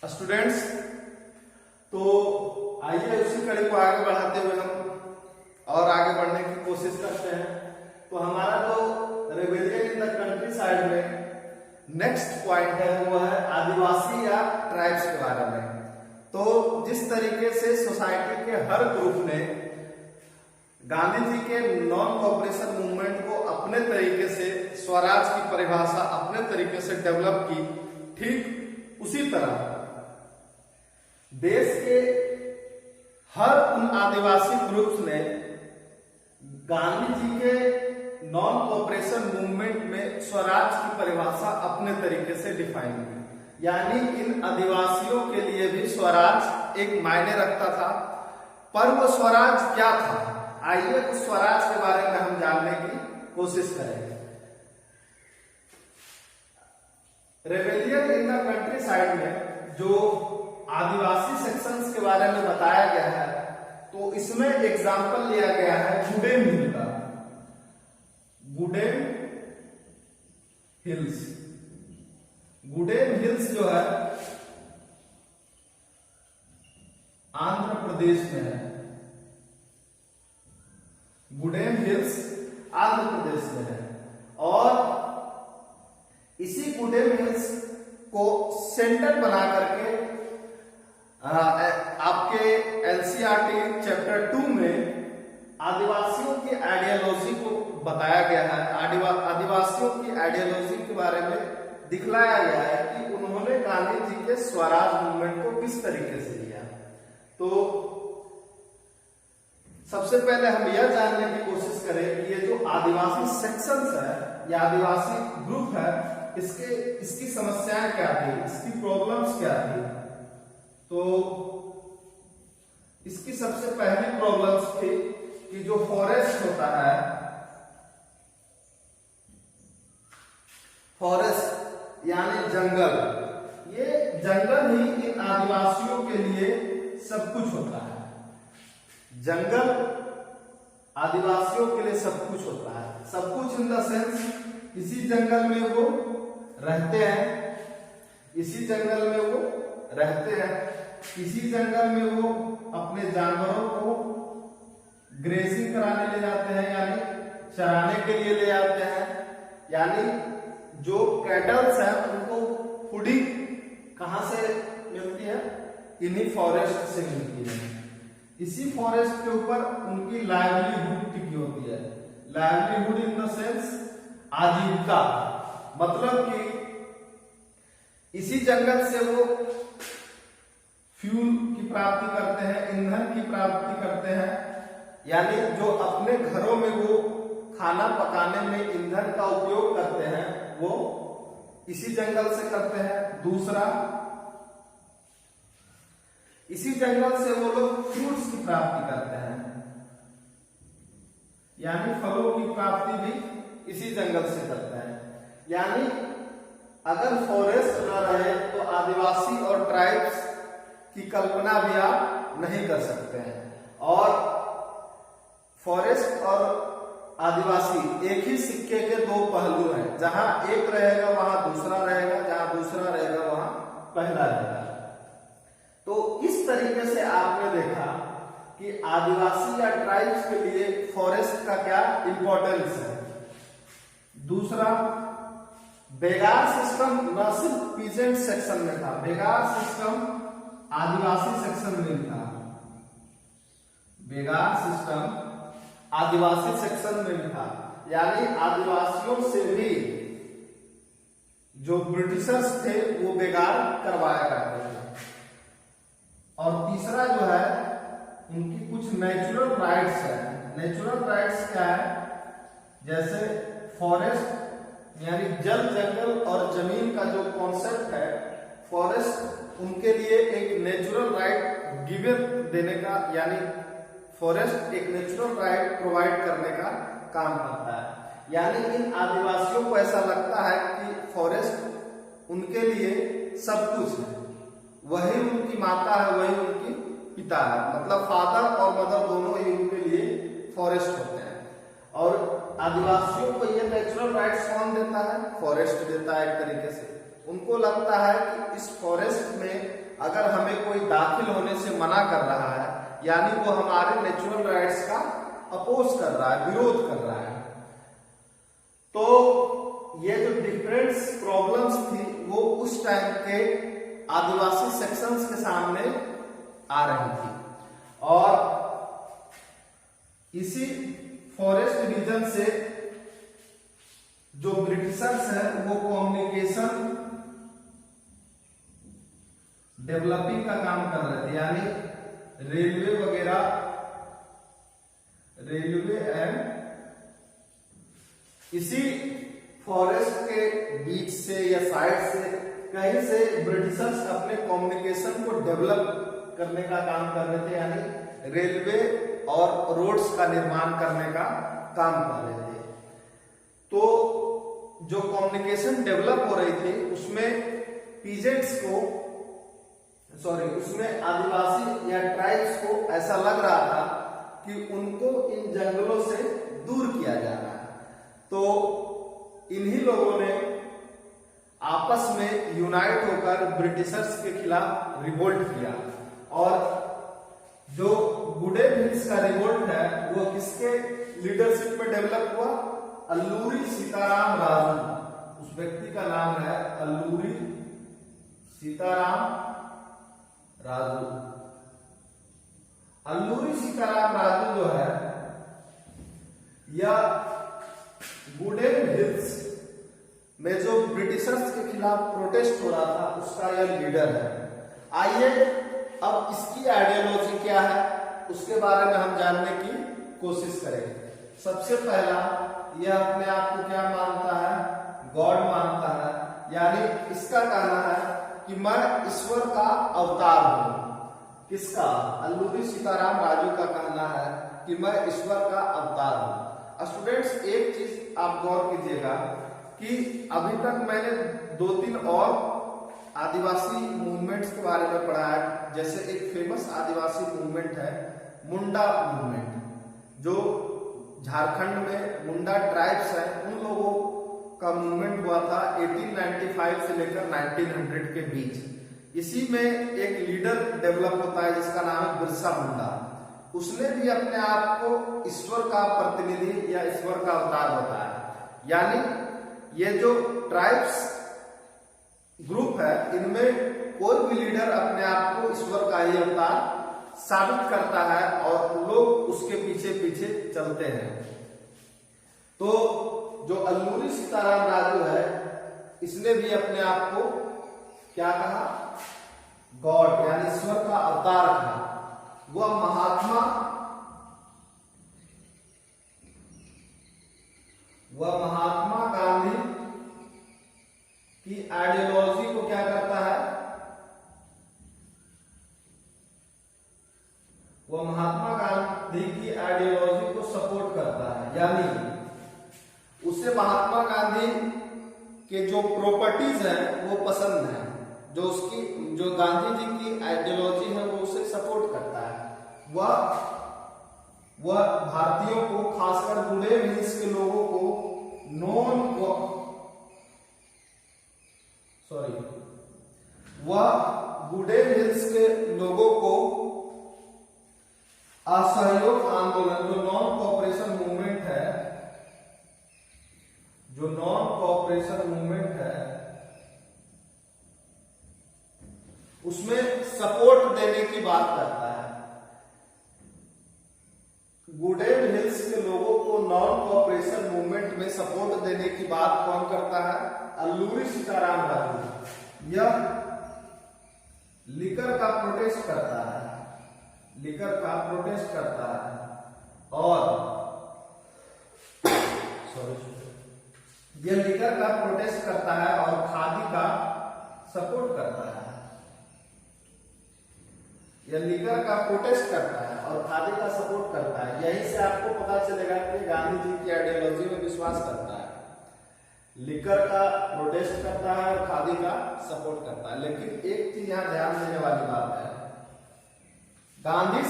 Students, तो आइए उसी कड़ी को आगे बढ़ाते हुए हम और आगे बढ़ने की कोशिश करते हैं। तो हमारा जो rebellion in the country side में नेक्स्ट पॉइंट है वो है आदिवासी या ट्राइब्स के बारे में। तो जिस तरीके से सोसाइटी के हर ग्रुप ने गांधी जी के नॉन कोऑपरेशन मूवमेंट को अपने तरीके से स्वराज की परिभाषा अपने तरीके से डेवलप की, ठीक उसी तरह देश के हर उन आदिवासी ग्रुप्स ने गांधी जी के नॉन कोऑपरेशन मूवमेंट में स्वराज की परिभाषा अपने तरीके से डिफाइन की। यानी इन आदिवासियों के लिए भी स्वराज एक मायने रखता था, पर वो स्वराज क्या था, आइए उस स्वराज के बारे में हम जानने की कोशिश करेंगे। Rebellion in the country side में जो आदिवासी सेक्शंस के बारे में बताया गया है, तो इसमें एग्जाम्पल लिया गया है गुडेम हिल का। गुडेम हिल्स, गुडेम हिल्स जो है आंध्र प्रदेश में है। गुडेम हिल्स आंध्र प्रदेश में है और इसी गुडेम हिल्स को सेंटर बना करके आपके एनसीईआरटी चैप्टर 2 में आदिवासियों की आइडियोलॉजी को बताया गया है। आदिवासियों की आइडियोलॉजी के बारे में दिखलाया गया है कि उन्होंने गांधी जी के स्वराज मूवमेंट को किस तरीके से लिया। तो सबसे पहले हम यह जानने की कोशिश करें कि ये जो आदिवासी सेक्शंस है या आदिवासी ग्रुप है, इसकी समस्याएं क्या थी, इसकी प्रॉब्लम्स क्या थी। तो इसकी सबसे पहली प्रॉब्लम्स थी कि जो फॉरेस्ट होता है, फॉरेस्ट यानी जंगल, ये जंगल ही इन आदिवासियों के लिए सब कुछ होता है। जंगल आदिवासियों के लिए सब कुछ होता है। सब कुछ इन द सेंस, इसी जंगल में वो रहते हैं, इसी जंगल में वो रहते हैं, इसी जंगल में वो अपने जानवरों को ग्रेसिंग कराने ले जाते हैं, यानी चराने के लिए ले जाते हैं। यानी जो कैटल्स हैं उनको फूडिंग कहां से मिलती है, इन्हीं फॉरेस्ट से मिलती है। इसी फॉरेस्ट के ऊपर उनकी लाइवलीहुड टिकी होती है। लाइवलीहुड इन द सेंस आजीविका, मतलब कि इसी जंगल से वो फ्यूल की प्राप्ति करते हैं, ईंधन की प्राप्ति करते हैं। यानी जो अपने घरों में वो खाना पकाने में ईंधन का उपयोग करते हैं वो इसी जंगल से करते हैं। दूसरा, इसी जंगल से वो लोग फ्रूट्स की प्राप्ति करते हैं, यानी फलों की प्राप्ति भी इसी जंगल से करते हैं। यानी अगर फॉरेस्ट न रहे तो आदिवासी और ट्राइब्स की कल्पना भी आप नहीं कर सकते हैं। और फॉरेस्ट और आदिवासी एक ही सिक्के के दो पहलू हैं, जहां एक रहेगा वहां दूसरा रहेगा, जहां दूसरा रहेगा वहां पहला रहेगा। तो इस तरीके से आपने देखा कि आदिवासी या ट्राइब्स के लिए फॉरेस्ट का क्या इंपॉर्टेंस है। दूसरा, बेगार सिस्टम न सिर्फ पीजेंट सेक्शन में था, बेगार सिस्टम आदिवासी सेक्शन में था। बेगार सिस्टम आदिवासी सेक्शन में था, यानी आदिवासियों से भी जो ब्रिटिशर्स थे वो बेगार करवाया करते थे। और तीसरा जो है, उनकी कुछ नेचुरल राइट्स है। नेचुरल राइट्स क्या है, जैसे फॉरेस्ट यानी जल, जंगल और जमीन का जो कॉन्सेप्ट है, फॉरेस्ट उनके लिए एक नेचुरल राइट गिवन देने का, यानी फॉरेस्ट एक नेचुरल राइट प्रोवाइड करने का काम करता है। यानी इन आदिवासियों को ऐसा लगता है कि फॉरेस्ट उनके लिए सब कुछ है, वही उनकी माता है, वही उनकी पिता है, मतलब फादर और मदर दोनों ही उनके लिए फॉरेस्ट होते हैं। और आदिवासियों को ये नेचुरल राइट्स कौन देता है, फॉरेस्ट देता है। एक तरीके से उनको लगता है कि इस फॉरेस्ट में अगर हमें कोई दाखिल होने से मना कर रहा है, यानी वो हमारे नेचुरल राइट्स का अपोज कर रहा है, विरोध कर रहा है, तो ये जो डिफरेंस प्रॉब्लम्स थी वो उस टाइम के आदिवासी सेक्शंस के सामने आ रही थी। और इसी फॉरेस्ट रीजन से जो ब्रिटिशर्स हैं वो कम्युनिकेशन डेवलपिंग का काम कर रहे थे, यानी रेलवे वगैरह, रेलवे एंड इसी फॉरेस्ट के बीच से या साइड से कहीं से ब्रिटिशर्स अपने कम्युनिकेशन को डेवलप करने का काम कर रहे थे, यानी रेलवे और रोड्स का निर्माण करने का काम कर रहे थे। तो जो कम्युनिकेशन डेवलप हो रही थी उसमें पीजेंट्स को, उसमें आदिवासी या ट्राइब्स को ऐसा लग रहा था कि उनको इन जंगलों से दूर किया जा रहा है। तो इन्हीं लोगों ने आपस में यूनाइट होकर ब्रिटिशर्स के खिलाफ रिवोल्ट किया। और जो गुडेल हिल्स का रिवोल्ट है वो किसके लीडरशिप में डेवलप हुआ? अल्लूरी सीताराम राजू। उस व्यक्ति का नाम है अल्लूरी सीताराम राजू। अल्लूरी सीताराम राजू जो है यह गुडेल हिल्स में जो ब्रिटिशर्स के खिलाफ प्रोटेस्ट हो रहा था उसका यह लीडर है। आइए अब इसकी आइडियोलॉजी क्या है उसके बारे में हम जानने की कोशिश करेंगे। सबसे पहला, यह अपने आप को क्या मानता है? गॉड मानता है, यानी इसका कहना है कि मैं ईश्वर का अवतार हूं। किसका? अल्लूरी सीताराम राजू का कहना है कि मैं ईश्वर का अवतार हूं। स्टूडेंट्स, एक चीज आप गौर कीजिएगा कि अभी तक मैंने 2-3 और आदिवासी मूवमेंट्स के बारे में पढ़ा है। जैसे एक फेमस आदिवासी मूवमेंट है मुंडा मूवमेंट, जो झारखंड में मुंडा ट्राइब्स है उन लोगों का मूवमेंट हुआ था 1895 से लेकर 1900 के बीच। इसी में एक लीडर डेवलप होता है जिसका नाम है बिरसा मुंडा। उसने भी अपने आप को ईश्वर का प्रतिनिधि या ईश्वर का अवतार बताया। यानी ये जो ट्राइब्स ग्रुप है इनमें कोई भी लीडर अपने आप को ईश्वर का ही अवतार साबित करता है और लोग उसके पीछे पीछे चलते हैं। तो जो अल्लूरी सीताराम राजू है इसने भी अपने आप को क्या कहा? गॉड यानी ईश्वर का अवतार कहा। वह महात्मा गांधी की आइडियोलॉजी को क्या करता है? वह महात्मा गांधी की आइडियोलॉजी को सपोर्ट करता है, यानी उसे महात्मा गांधी के जो प्रॉपर्टीज हैं वो पसंद है, जो गांधी जी की आइडियोलॉजी है वो उसे सपोर्ट करता है। वह भारतीयों को, खासकर गुडेल हिल्स के लोगों को वह गुडेल हिल्स के लोगों को असहयोग आंदोलन, जो नॉन कोऑपरेशन मूवमेंट है उसमें सपोर्ट देने की बात करता है। गुडेल हिल्स के लोगों को नॉन कोऑपरेशन मूवमेंट में सपोर्ट देने की बात कौन करता है? अल्लूरी सीताराम राजू। यह लिकर का प्रोटेस्ट करता है और यह लिकर का प्रोटेस्ट करता है और खादी का सपोर्ट करता है। यह लिकर का प्रोटेस्ट करता है और खादी का सपोर्ट करता है। यहीं से आपको पता चलेगा कि गांधी जी की आइडियोलॉजी में विश्वास करता है। लिकर का प्रोटेस्ट करता है और खादी का सपोर्ट करता है। लेकिन एक चीज यहां ध्यान देने वाली बात है, गांधी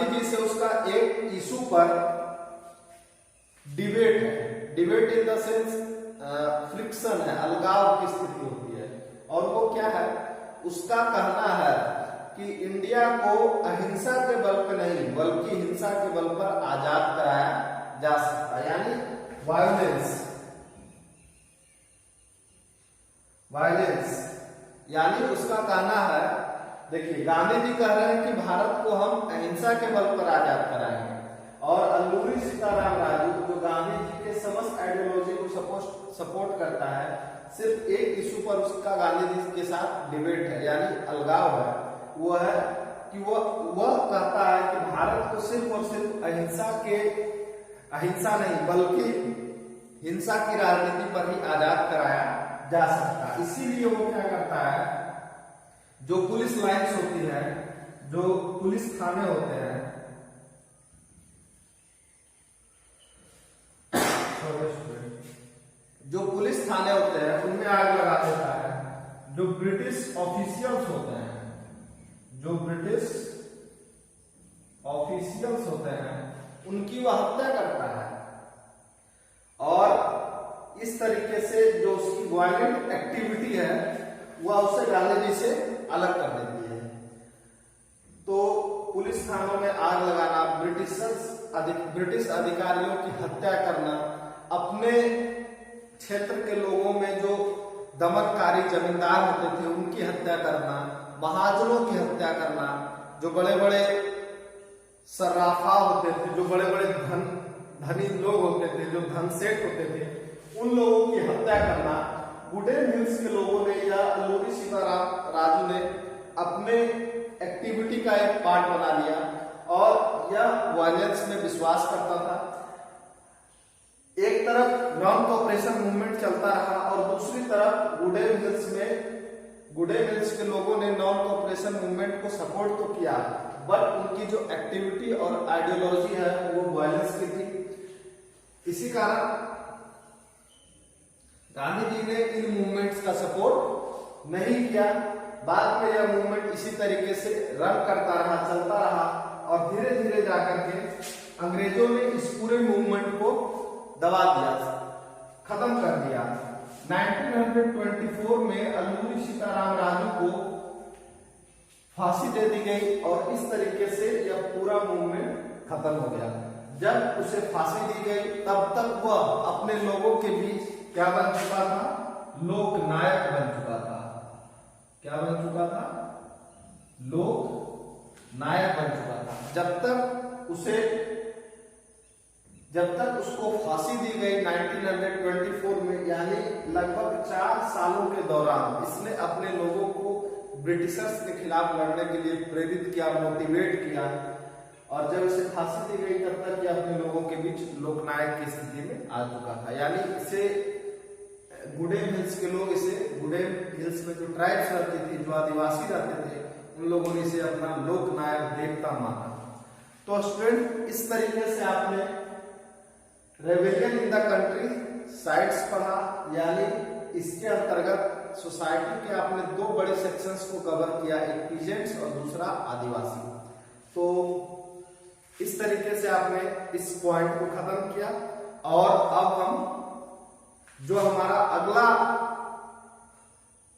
जी से उसका एक इशू पर डिबेट है। Debate in the sense friction है, अलगाव की स्थिति होती है। और वो क्या है? उसका कहना है कि इंडिया को अहिंसा के बल पर नहीं बल्कि हिंसा के बल पर आजाद कराया जा सकता है, यानी वायलेंस यानी उसका कहना है। देखिए गांधी जी कह रहे हैं कि भारत को हम अहिंसा के बल पर आजाद कराएंगे, और अल्लूरी सीताराम राजू जो गांधी जी के समस्त आइडियोलॉजी को सपोर्ट करता है, सिर्फ एक इशू पर उसका गांधी जी के साथ डिबेट है यानी अलगाव है, वो है कि वह कहता है कि भारत को सिर्फ और सिर्फ अहिंसा नहीं बल्कि हिंसा की राजनीति पर ही आजाद कराया जा सकता है। इसीलिए वो क्या करता है, जो पुलिस लाइन्स होती है, जो पुलिस थाने होते हैं, जो पुलिस थाने होते हैं उनमें आग लगा देता है। जो ब्रिटिश ऑफिशियल्स होते हैं, जो ब्रिटिश ऑफिशियल्स होते हैं उनकी वह हत्या करता है, और इस तरीके से जो उसकी वायलेंट एक्टिविटी है वह उसे गांधी जी से अलग कर देती है। तो पुलिस थानों में आग लगाना, ब्रिटिश अधिकारियों की हत्या करना, अपने क्षेत्र के लोगों में जो दमनकारी जमींदार होते थे उनकी हत्या करना, महाजनों की हत्या करना, जो बड़े बड़े सर्राफा होते थे, जो बड़े बड़े धनी लोग होते थे, जो धन सेठ होते थे, उन लोगों की हत्या करना गुडेन हिल्स के लोगों ने या अल्लूरी सीताराम राजू ने अपने एक्टिविटी का एक पार्ट बना लिया, और यह वायलेंस में विश्वास करता था। एक तरफ नॉन कोऑपरेशन मूवमेंट चलता रहा और दूसरी तरफ गुडेन हिल्स के लोगों ने नॉन कोऑपरेशन मूवमेंट को सपोर्ट तो किया, बट उनकी जो एक्टिविटी और आइडियोलॉजी है वो वायलेंस की थी। इसी कारण गांधी जी ने इन मूवमेंट्स का सपोर्ट नहीं किया। बाद में यह मूवमेंट इसी तरीके से रन करता रहा, चलता रहा, और धीरे धीरे जाकर के अंग्रेजों ने इस पूरे मूवमेंट को दबा दिया, खत्म कर दिया। 1924 में अल्लूरी सीताराम राजू को फांसी दे दी गई, और इस तरीके से यह पूरा मूवमेंट खत्म हो गया। जब उसे फांसी दी गई तब तक वह अपने लोगों के बीच क्या बन चुका था, लोकनायक बन चुका था। क्या बन चुका था? लोकनायक बन चुका था। जब तक उसको फांसी दी गई 1924 में, यानी लगभग 4 सालों के दौरान इसने अपने लोगों को ब्रिटिशर्स के खिलाफ लड़ने के लिए प्रेरित किया, मोटिवेट किया, और जब इसे फांसी दी गई तब तक ये अपने लोगों के बीच लोकनायक की स्थिति में आ चुका था। यानी इसे गुडेन हिल्स के लोग, इसे गुडेन हिल्स में जो ट्राइब्स रहती थी, जो आदिवासी रहते थे, उन लोगों ने इसे अपना लोकनायक देवता माना। तो स्टूडेंट, इस तरीके से आपने rebellion in the country sites पढ़ा, यानी इसके अंतर्गत सोसाइटी के आपने 2 बड़े सेक्शंस को कवर किया, एक पीजेंट्स और दूसरा आदिवासी। तो इस तरीके से आपने इस पॉइंट को खत्म किया, और अब हम जो हमारा अगला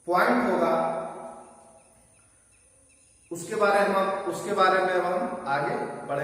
पॉइंट होगा उसके बारे में हम आगे बढ़ेंगे।